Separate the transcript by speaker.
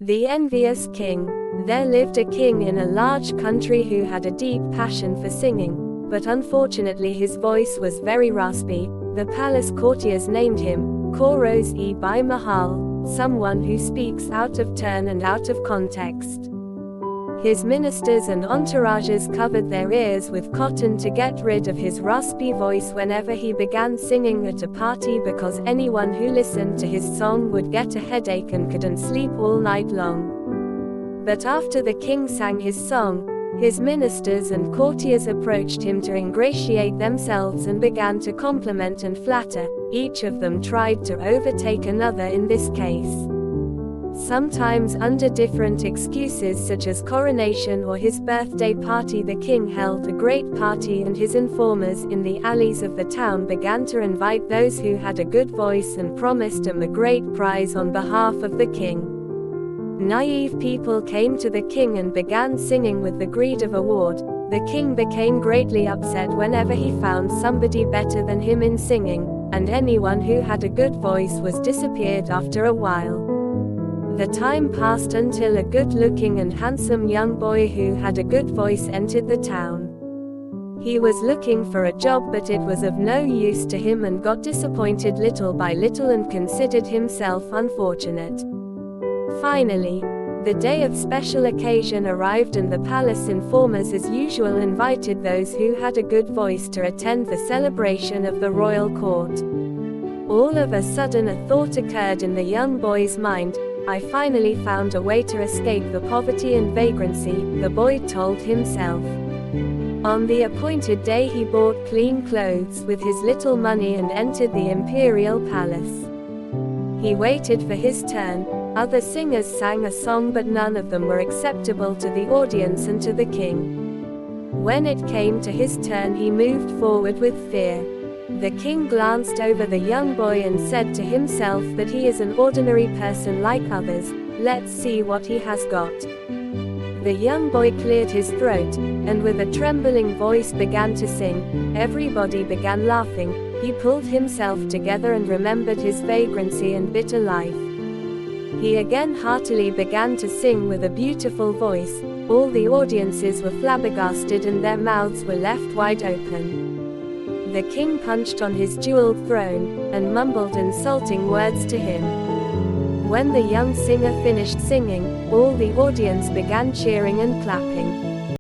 Speaker 1: The Envious King. There lived a king in a large country who had a deep passion for singing, but unfortunately his voice was very raspy. The palace courtiers named him Khoroos-e Bi-Mahal, someone who speaks out of turn and out of context. His ministers and entourages covered their ears with cotton to get rid of his raspy voice whenever he began singing at a party, because anyone who listened to his song would get a headache and couldn't sleep all night long. But after the king sang his song, his ministers and courtiers approached him to ingratiate themselves and began to compliment and flatter. Each of them tried to overtake another in this case. Sometimes under different excuses such as coronation or his birthday party, the king held a great party, and his informers in the alleys of the town began to invite those who had a good voice and promised them a great prize on behalf of the king. Naive people came to the king and began singing with the greed of award. The king became greatly upset whenever he found somebody better than him in singing, and anyone who had a good voice was disappeared after a while. The time passed until a good-looking and handsome young boy who had a good voice entered the town. He was looking for a job, but it was of no use to him and got disappointed little by little and considered himself unfortunate. Finally, the day of special occasion arrived, and the palace informers as usual invited those who had a good voice to attend the celebration of the royal court. All of a sudden a thought occurred in the young boy's mind. I finally found a way to escape the poverty and vagrancy, the boy told himself. On the appointed day he bought clean clothes with his little money and entered the imperial palace. He waited for his turn. Other singers sang a song, but none of them were acceptable to the audience and to the king. When it came to his turn, he moved forward with fear. The king glanced over the young boy and said to himself that he is an ordinary person like others. Let's see what he has got. The young boy cleared his throat, and with a trembling voice began to sing. Everybody began laughing. He pulled himself together and remembered his vagrancy and bitter life. He again heartily began to sing with a beautiful voice. All the audiences were flabbergasted and their mouths were left wide open. The king punched on his jeweled throne, and mumbled insulting words to him. When the young singer finished singing, all the audience began cheering and clapping.